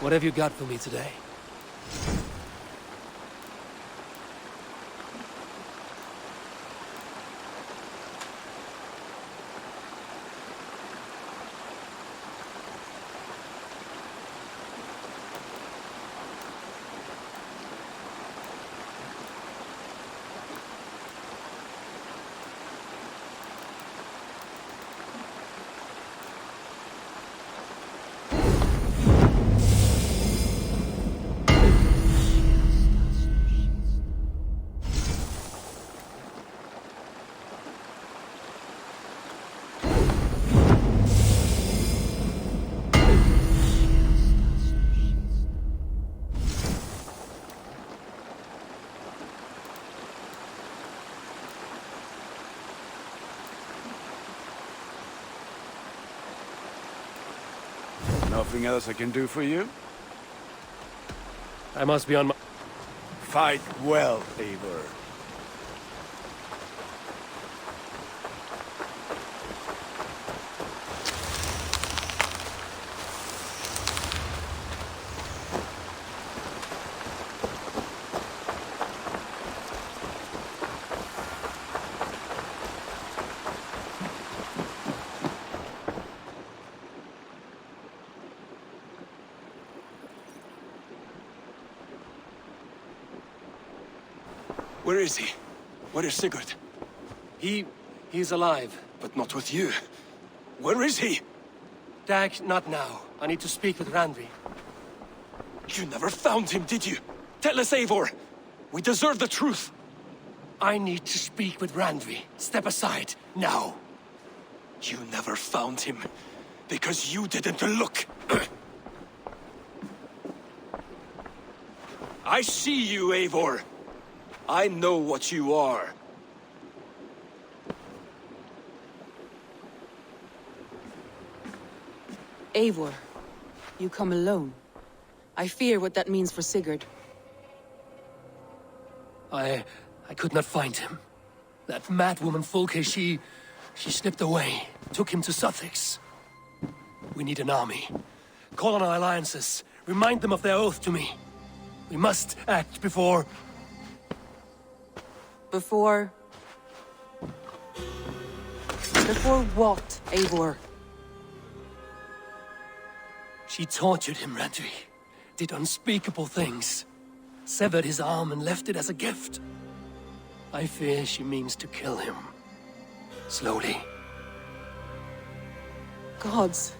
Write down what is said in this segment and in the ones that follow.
What have you got for me today? Nothing else I can do for you? I must be on my... Fight well, Eivor. Where is he? Where is Sigurd? He's alive. But not with you. Where is he? Dag, not now. I need to speak with Randvi. You never found him, did you? Tell us, Eivor. We deserve the truth. I need to speak with Randvi. Step aside, now. You never found him, because you didn't look. I see you, Eivor. I know what you are. Eivor, you come alone. I fear what that means for Sigurd. I could not find him. That madwoman Folke, she slipped away, took him to Sussex. We need an army. Call on our alliances. Remind them of their oath to me. We must act before... Before what, Eivor? She tortured him, Randvi. Did unspeakable things. Severed his arm and left it as a gift. I fear she means to kill him. Slowly. Gods.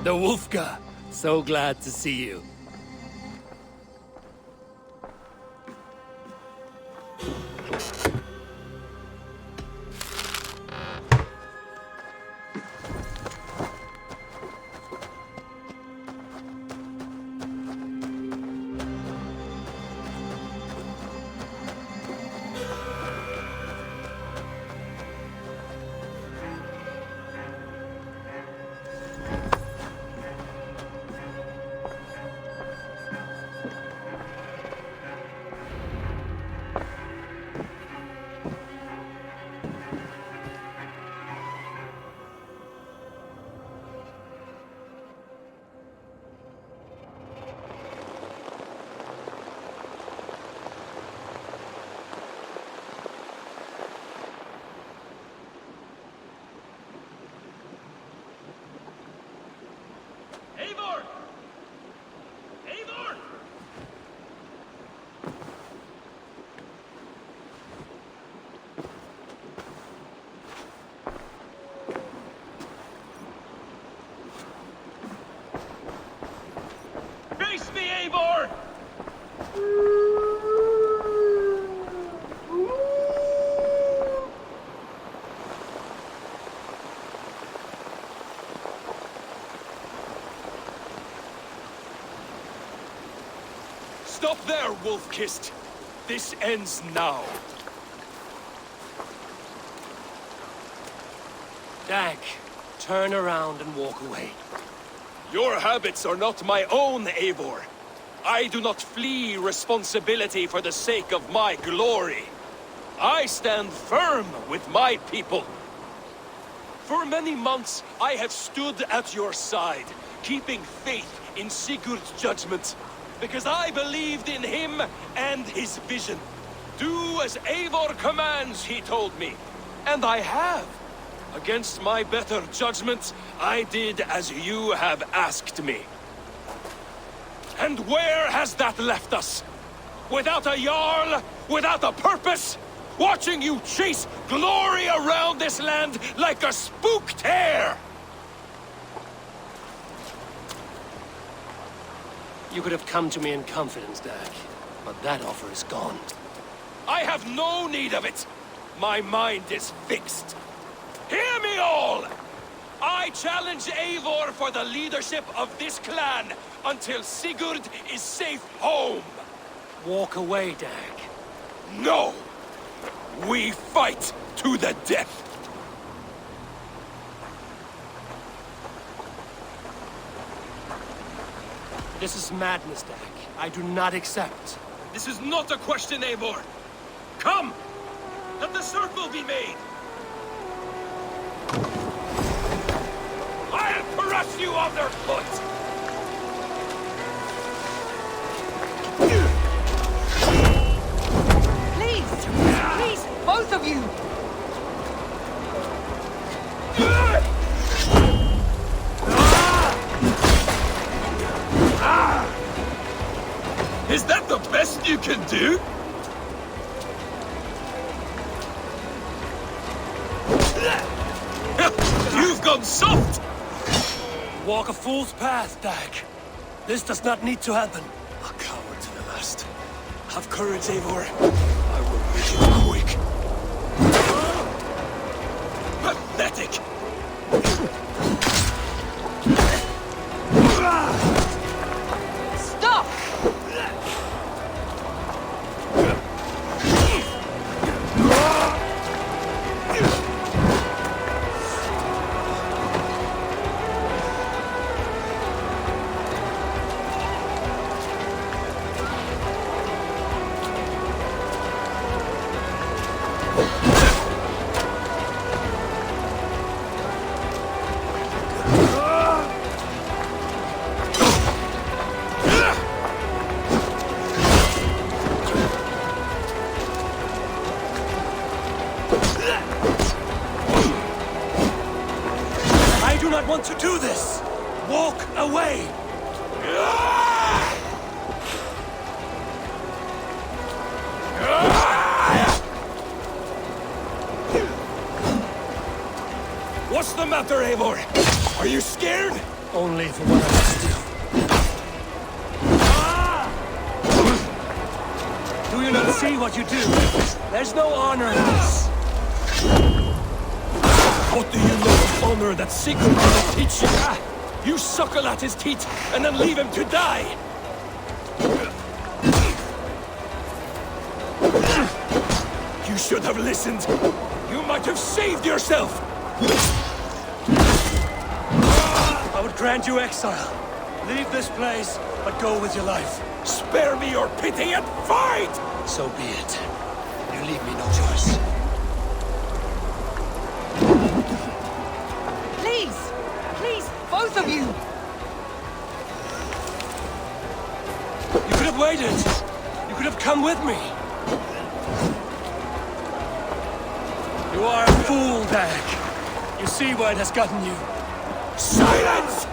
The Wolfka! So glad to see you. Stop there, wolf-kissed. This ends now. Dag, turn around and walk away. Your habits are not my own, Eivor. I do not flee responsibility for the sake of my glory. I stand firm with my people. For many months, I have stood at your side, keeping faith in Sigurd's judgment, because I believed in him and his vision. Do as Eivor commands, he told me, and I have. Against my better judgment, I did as you have asked me. And where has that left us? Without a Jarl, without a purpose, watching you chase glory around this land like a spooked hare! You could have come to me in confidence, Dag, but that offer is gone. I have no need of it! My mind is fixed. Hear me all! I challenge Eivor for the leadership of this clan until Sigurd is safe home! Walk away, Dag. No! We fight to the death! This is madness, Dag. I do not accept. This is not a question, Eivor! Come! Let the circle be made! I'll crush you underfoot! Please! Please! Both of you! Is that the best you can do? You've gone soft! Walk a fool's path, Dag. This does not need to happen. A coward to the last. Have courage, Eivor. I will make it quick. Pathetic! Stop! I do not want to do this! Walk away! What's the matter, Eivor? Are you scared? Only for what I must do. Do you not see what you do? There's no honor in this. What do you know of honor that Sigurd will teach you? You suckle at his teeth and then leave him to die! You should have listened! You might have saved yourself! I would grant you exile. Leave this place, but go with your life. Spare me your pity and fight! So be it. You leave me no choice. Please! Please! Both of you! You could have waited. You could have come with me. You are a fool, Dag. You see where it has gotten you. Silence!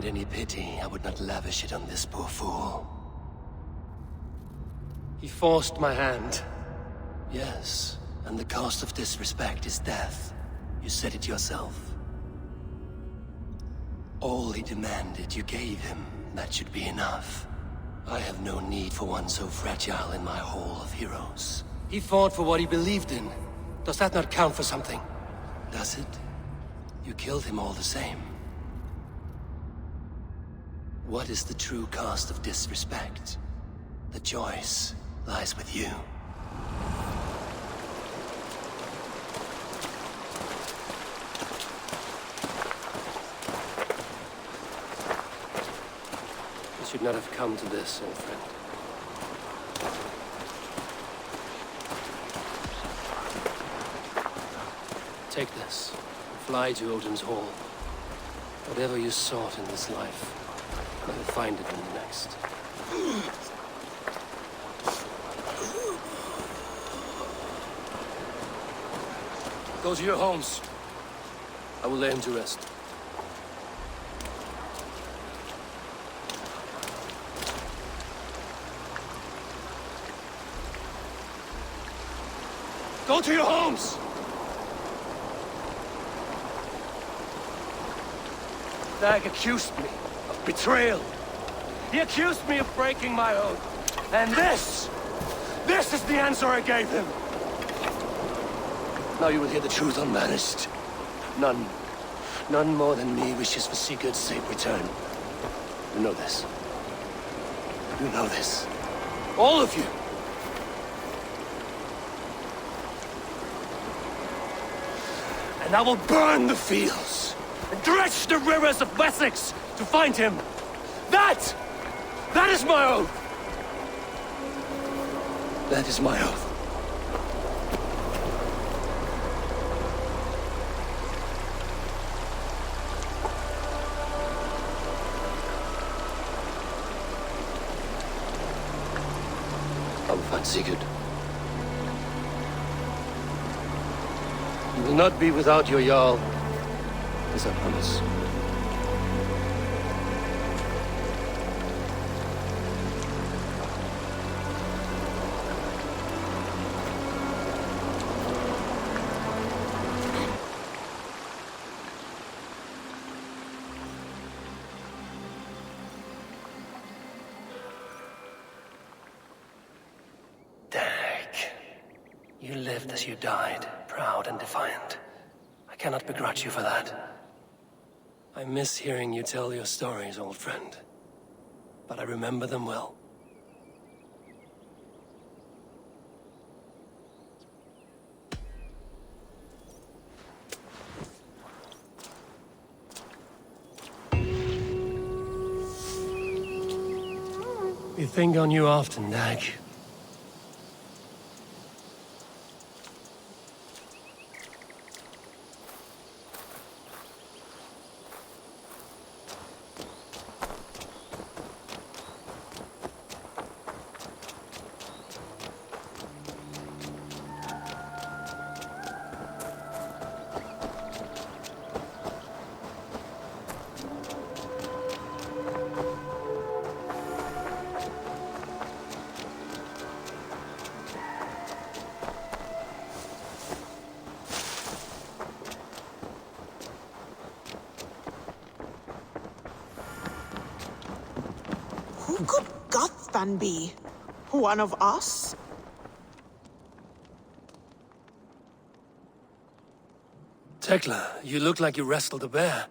any pity, I would not lavish it on this poor fool. He forced my hand. Yes, and the cost of disrespect is death. You said it yourself. All he demanded, you gave him. That should be enough. I have no need for one so fragile in my hall of heroes. He fought for what he believed in. Does that not count for something? Does it? You killed him all the same. What is the true cost of disrespect? The choice lies with you. You should not have come to this, old friend. Take this. Fly to Odin's Hall. Whatever you sought in this life, you will find it in the next. Go to your homes. I will lay him to rest. Go to your homes! Dag accused me of betrayal. He accused me of breaking my oath. And this is the answer I gave him. Now you will hear the truth unbanished. None more than me wishes for Sigurd's safe return. You know this. You know this. All of you. And I will burn the fields and dredge the rivers of Wessex to find him. That is my oath. That is my oath. I will find Sigurd. You will not be without your Jarl. This I promise. You lived as you died, proud and defiant. I cannot begrudge you for that. I miss hearing you tell your stories, old friend. But I remember them well. We think on you often, Dag. Who could Guthban be? One of us? Tekla, you look like you wrestled a bear.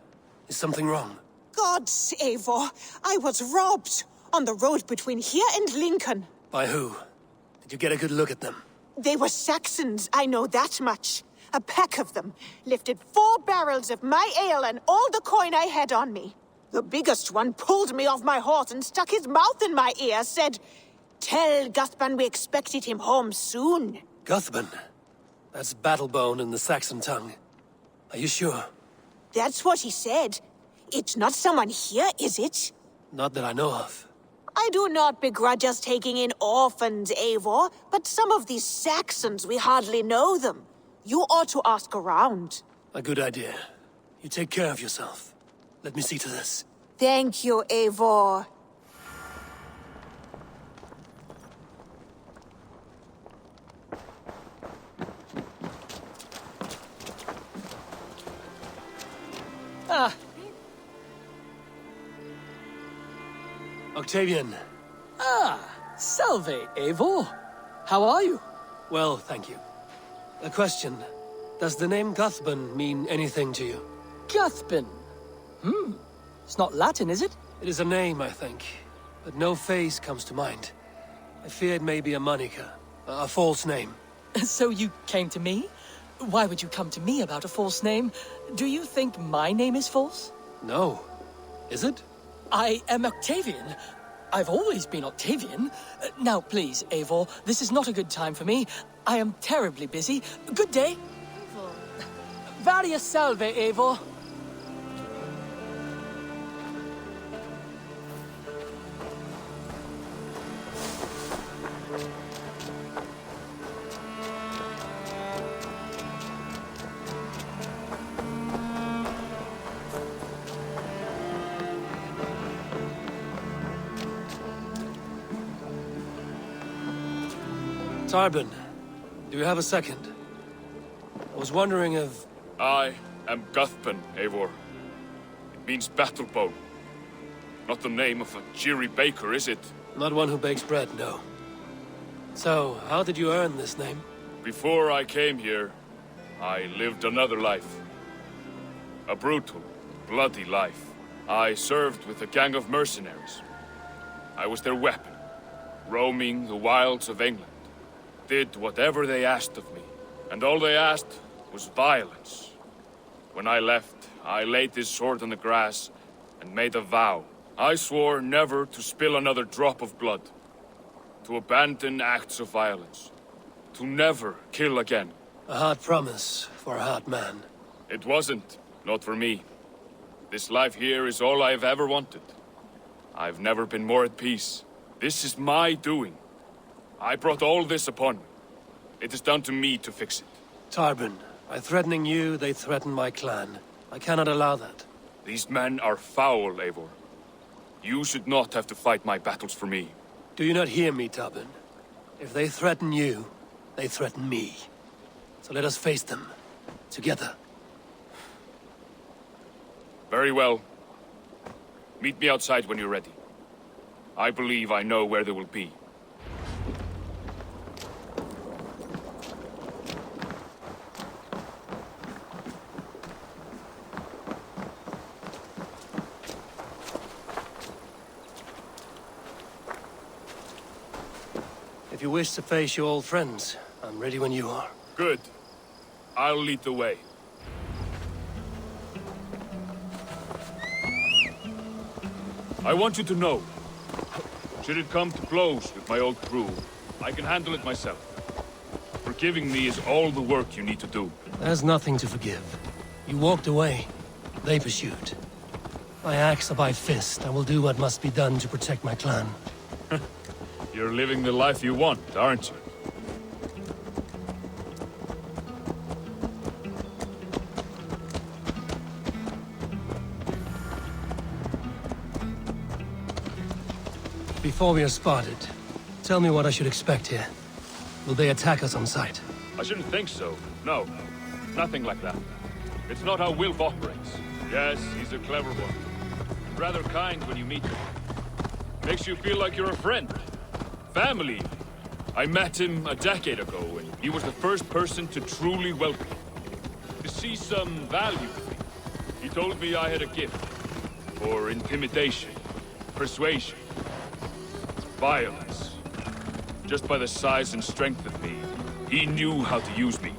Is something wrong? Gods, Eivor, I was robbed on the road between here and Lincoln. By who? Did you get a good look at them? They were Saxons, I know that much. A pack of them lifted 4 barrels of my ale and all the coin I had on me. The biggest one pulled me off my horse and stuck his mouth in my ear, said, "Tell Guthban we expected him home soon." Guthban? That's Battlebone in the Saxon tongue. Are you sure? That's what he said. It's not someone here, is it? Not that I know of. I do not begrudge us taking in orphans, Eivor, but some of these Saxons, we hardly know them. You ought to ask around. A good idea. You take care of yourself. Let me see to this. Thank you, Eivor. Ah, Octavian. Salve, Eivor. How are you? Well, thank you. A question. Does the name Guthban mean anything to you? Guthban. It's not Latin, is it? It is a name, I think, but no face comes to mind. I fear it may be a moniker, a false name. So you came to me? Why would you come to me about a false name? Do you think my name is false? No. Is it? I am Octavian. I've always been Octavian. Now, please, Eivor, this is not a good time for me. I am terribly busy. Good day. Varia salve, Eivor. Tarbin, do you have a second? I was wondering if... I am Guthban, Eivor. It means battle bone. Not the name of a cheery baker, is it? Not one who bakes bread, no. So, how did you earn this name? Before I came here, I lived another life. A brutal, bloody life. I served with a gang of mercenaries. I was their weapon, roaming the wilds of England. Did whatever they asked of me, and all they asked was violence. When I left, I laid this sword on the grass and made a vow. I swore never to spill another drop of blood, to abandon acts of violence, to never kill again. A hard promise for a hard man. It wasn't, not for me. This life here is all I've ever wanted. I've never been more at peace. This is my doing. I brought all this upon me. It is down to me to fix it. Tarbin, by threatening you, they threaten my clan. I cannot allow that. These men are foul, Eivor. You should not have to fight my battles for me. Do you not hear me, Tarbin? If they threaten you, they threaten me. So let us face them. Together. Very well. Meet me outside when you're ready. I believe I know where they will be. If you wish to face your old friends, I'm ready when you are. Good. I'll lead the way. I want you to know, should it come to blows with my old crew, I can handle it myself. Forgiving me is all the work you need to do. There's nothing to forgive. You walked away. They pursued. By axe or by fist, I will do what must be done to protect my clan. You're living the life you want, aren't you? Before we are spotted, tell me what I should expect here. Will they attack us on sight? I shouldn't think so. No, nothing like that. It's not how Wilf operates. Yes, he's a clever one. And rather kind when you meet him. Makes you feel like you're a friend. Family. I met him a decade ago, and he was the first person to truly welcome me. To see some value in me. He told me I had a gift. For intimidation, persuasion, violence. Just by the size and strength of me, he knew how to use me.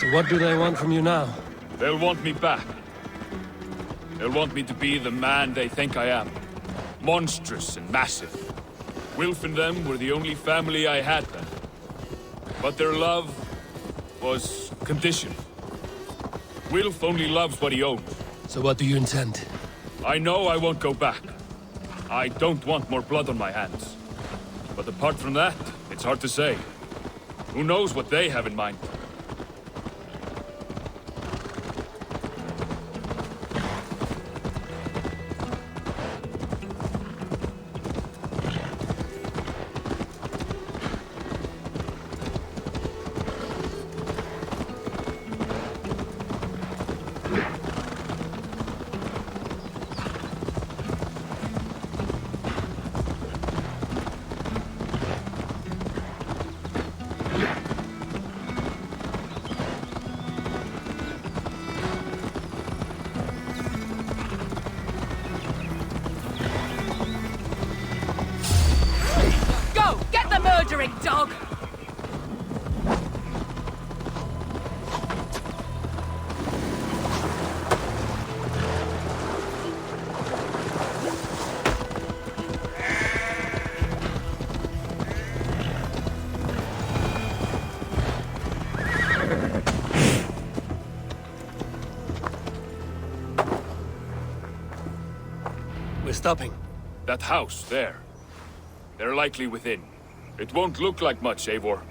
So what do they want from you now? They'll want me back. They'll want me to be the man they think I am. Monstrous and massive. Wilf and them were the only family I had then. But their love was conditional. Wilf only loves what he owns. So what do you intend? I know I won't go back. I don't want more blood on my hands. But apart from that, it's hard to say. Who knows what they have in mind? Go! Get the murdering dog! We're stopping. That house, there. They're likely within. It won't look like much, Eivor.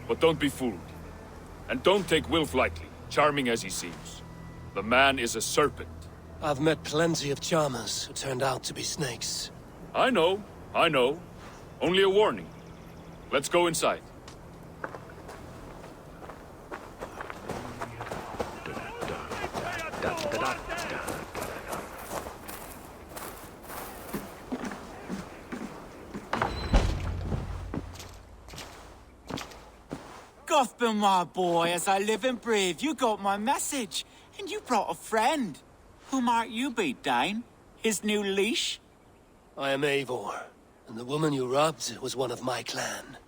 But don't be fooled. And don't take Wilf lightly, charming as he seems. The man is a serpent. I've met plenty of charmers who turned out to be snakes. I know. Only a warning. Let's go inside. Gotham, my boy, as I live and breathe, you got my message. And you brought a friend. Who might you be, Dane? His new leash? I am Eivor, and the woman you robbed was one of my clan.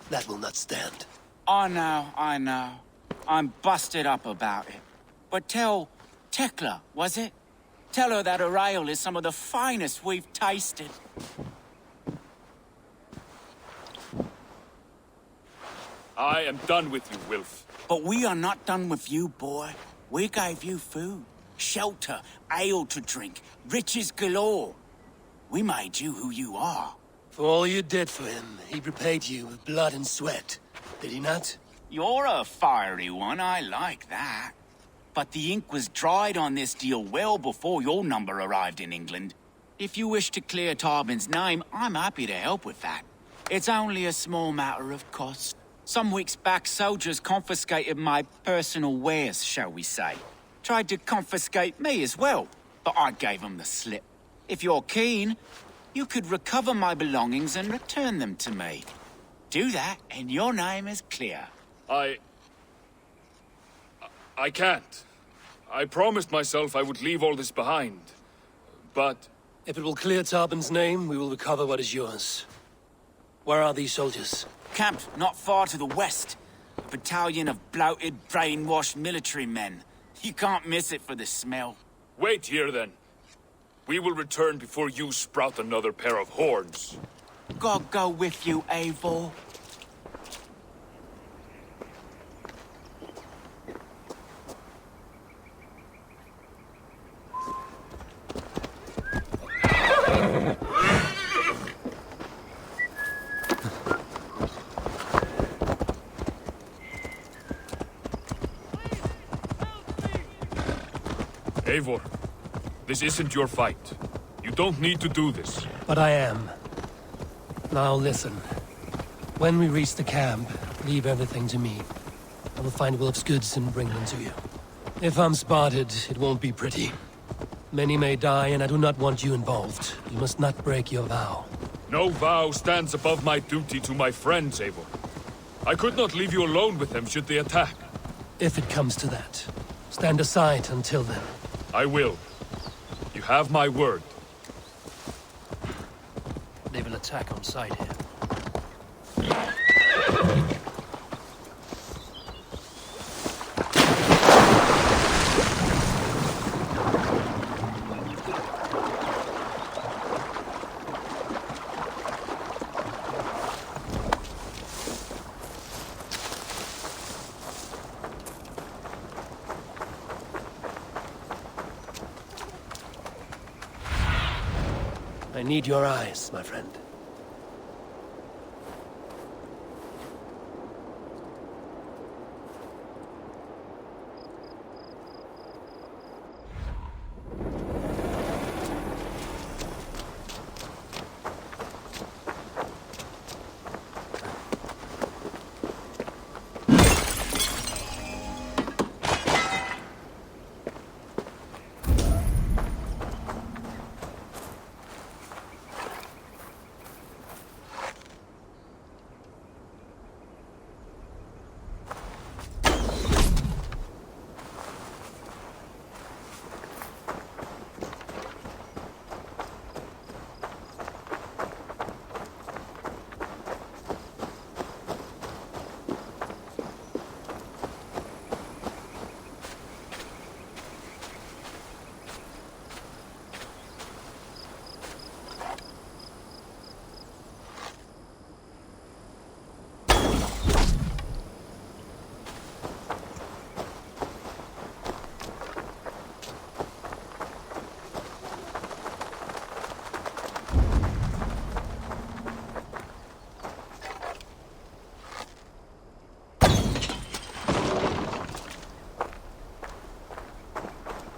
That will not stand. I know. I'm busted up about it. But tell Tekla, was it? Tell her that her ale is some of the finest we've tasted. I am done with you, Wilf. But we are not done with you, boy. We gave you food, shelter, ale to drink, riches galore. We made you who you are. For all you did for him, he repaid you with blood and sweat. Did he not? You're a fiery one, I like that. But the ink was dried on this deal well before your number arrived in England. If you wish to clear Tarbin's name, I'm happy to help with that. It's only a small matter of cost. Some weeks back, soldiers confiscated my personal wares, shall we say. Tried to confiscate me as well, but I gave them the slip. If you're keen, you could recover my belongings and return them to me. Do that, and your name is clear. I can't. I promised myself I would leave all this behind. But If it will clear Tarbin's name, we will recover what is yours. Where are these soldiers? Camped not far to the west. A battalion of bloated, brainwashed military men. You can't miss it for the smell. wait here then. We will return before you sprout another pair of horns. God go with you, Eivor. Eivor, this isn't your fight. You don't need to do this. But I am. Now listen. When we reach the camp, leave everything to me. I will find Wilf's goods and bring them to you. If I'm spotted, it won't be pretty. Many may die, and I do not want you involved. You must not break your vow. No vow stands above my duty to my friends, Eivor. I could not leave you alone with them should they attack. If it comes to that. Stand aside until then. I will. You have my word. They will attack on sight here. I need your eyes, my friend.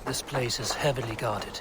This place is heavily guarded.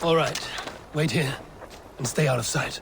All right, wait here and stay out of sight.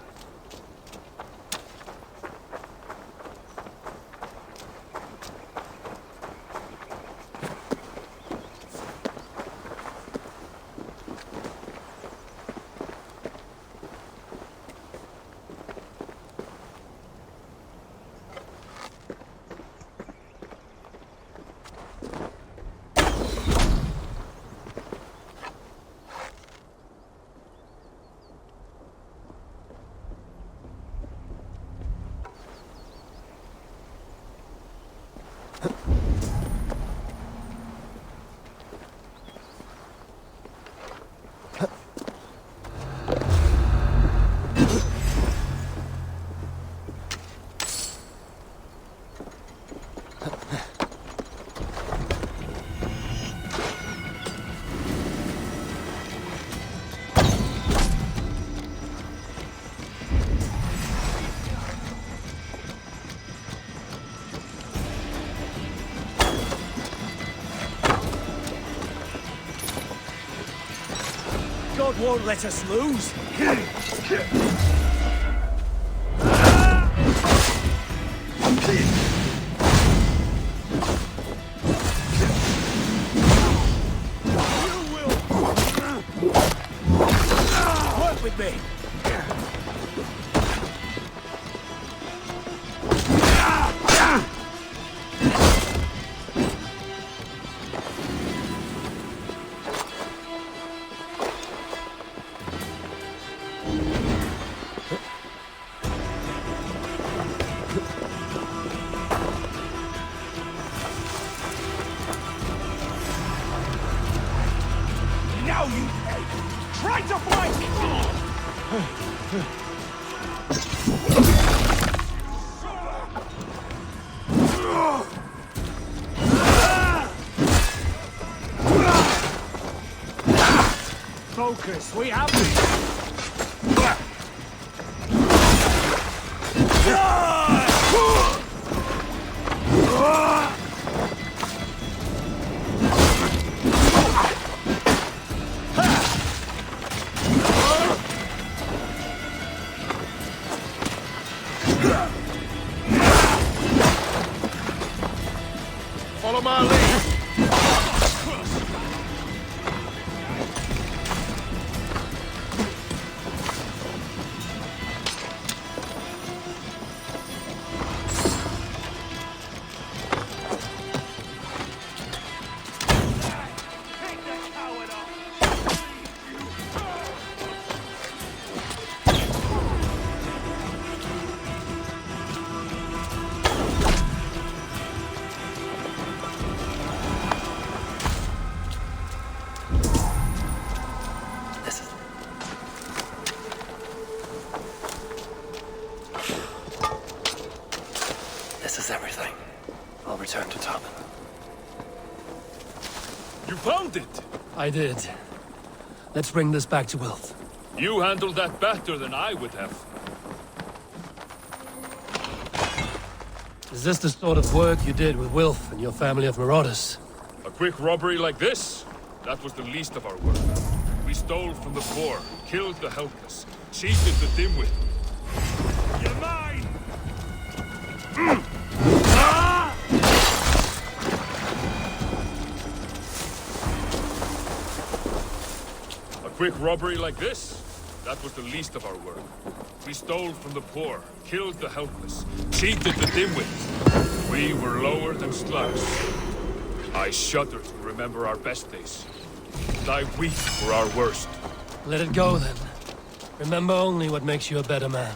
God won't let us lose. Work with me. Try to flank! Focus, we have this! Follow my lead. This is everything. I'll return to Tubman. You found it! I did. Let's bring this back to Wilf. You handled that better than I would have. Is this the sort of work you did with Wilf and your family of marauders? A quick robbery like this? That was the least of our work. We stole from the poor, killed the helpless, cheated the dimwit. You're mine! A quick robbery like this? That was the least of our work. We stole from the poor, killed the helpless, cheated the dimwits. We were lower than slugs. I shudder to remember our best days. And I weep for our worst. Let it go, then. Remember only what makes you a better man.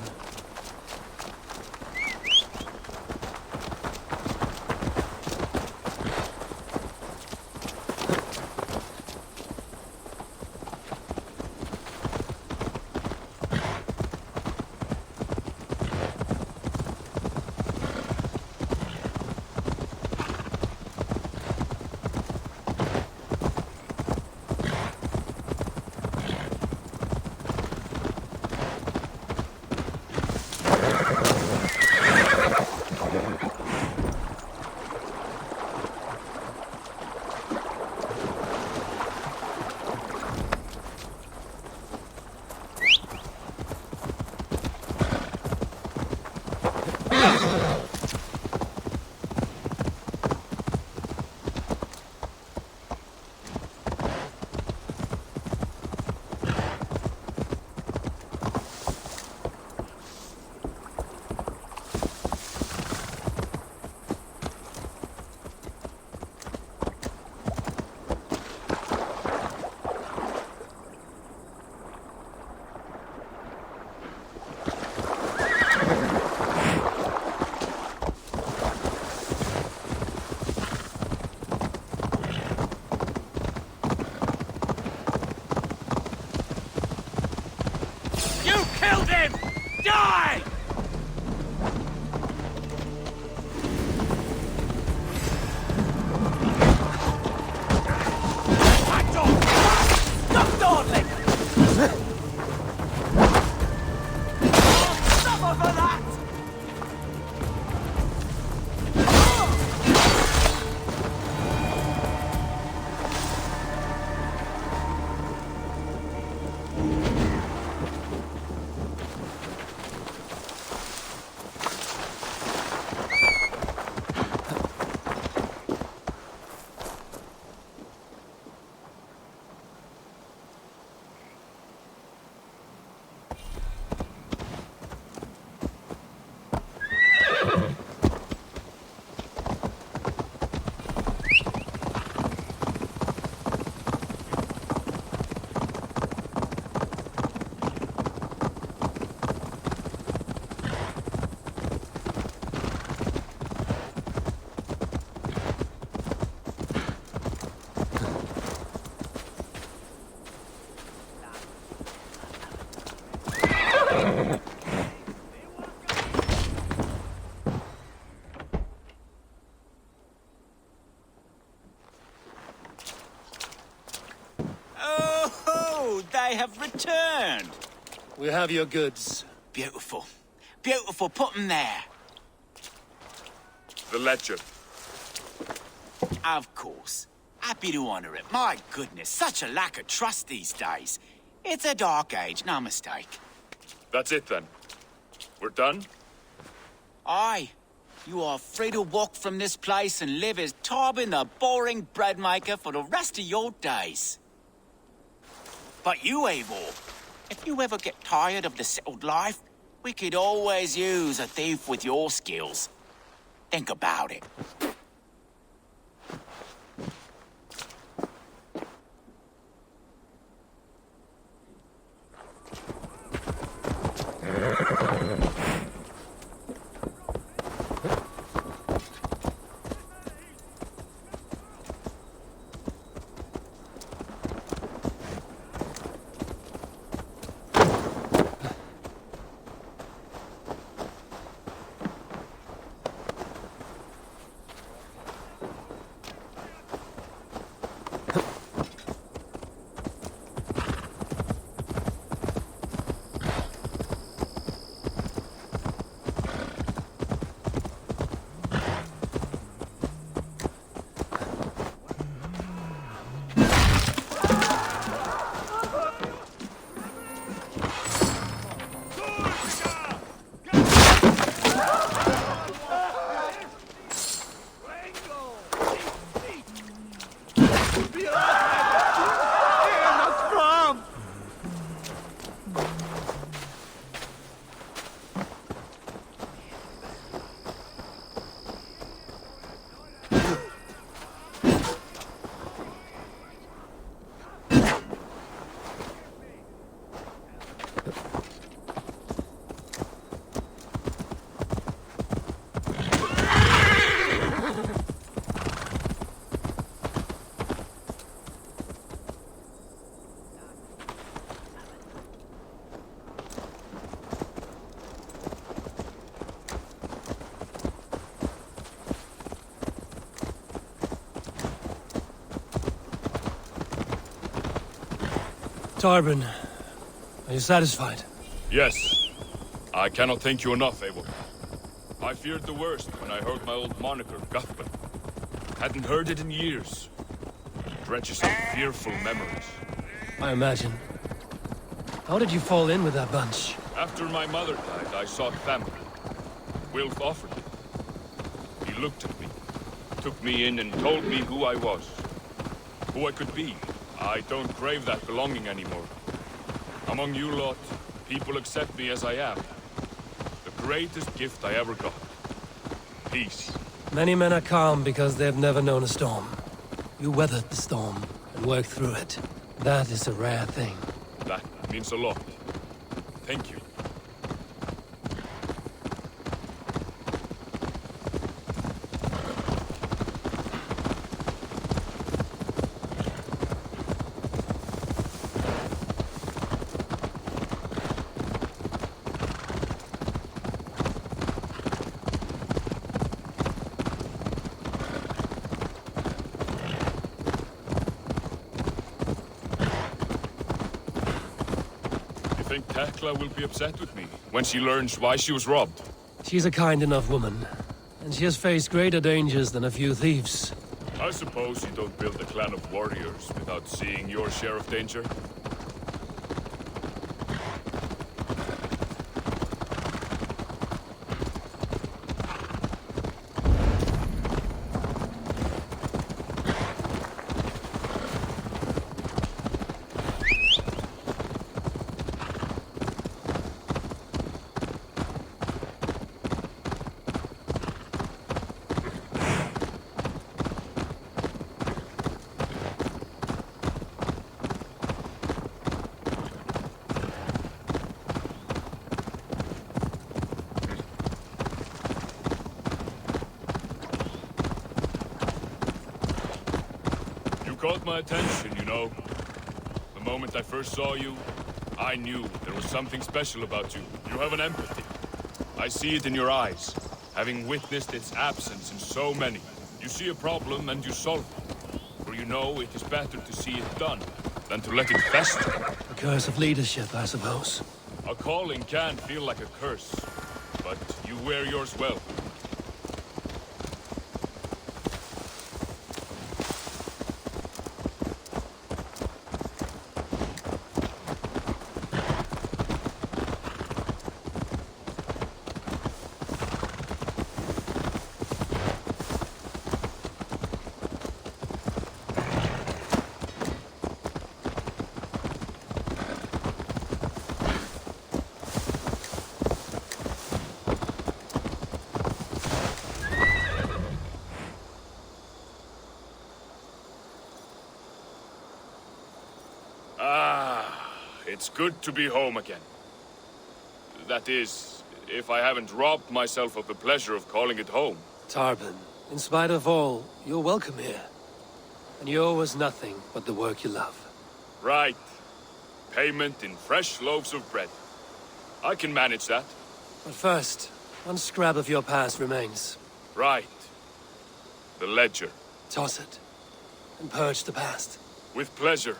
returned. We have your goods. Beautiful. Beautiful, put 'em there. The ledger. Of course. Happy to honor it. My goodness, such a lack of trust these days. It's a dark age, no mistake. That's it then. We're done? Aye. You are free to walk from this place and live as Tarbin the boring bread maker for the rest of your days. But you, Eivor, if you ever get tired of the settled life, we could always use a thief with your skills. Think about it. Tarbin, are you satisfied? Yes. I cannot thank you enough, Eivor. I feared the worst when I heard my old moniker, Guthman. Hadn't heard it in years. It drenches in fearful memories. I imagine. How did you fall in with that bunch? After my mother died, I sought family. Wilf offered it. He looked at me, took me in and told me who I was. Who I could be. I don't crave that belonging anymore. Among you lot, people accept me as I am. The greatest gift I ever got. Peace. Many men are calm because they've never known a storm. You weathered the storm and worked through it. That is a rare thing. That means a lot. Thank you. Tekla will be upset with me when she learns why she was robbed. She's a kind enough woman, and she has faced greater dangers than a few thieves. I suppose you don't build a clan of warriors without seeing your share of danger? Caught my attention, you know. The moment I first saw you, I knew there was something special about you. You have an empathy. I see it in your eyes, having witnessed its absence in so many. You see a problem and you solve it. For you know it is better to see it done than to let it fester. A curse of leadership, I suppose. A calling can feel like a curse, but you wear yours well. It's good to be home again. That is, if I haven't robbed myself of the pleasure of calling it home. Tarbin, in spite of all, you're welcome here. And you owe us nothing but the work you love. Right. Payment in fresh loaves of bread. I can manage that. But first, one scrap of your past remains. Right. The ledger. Toss it, and purge the past. With pleasure.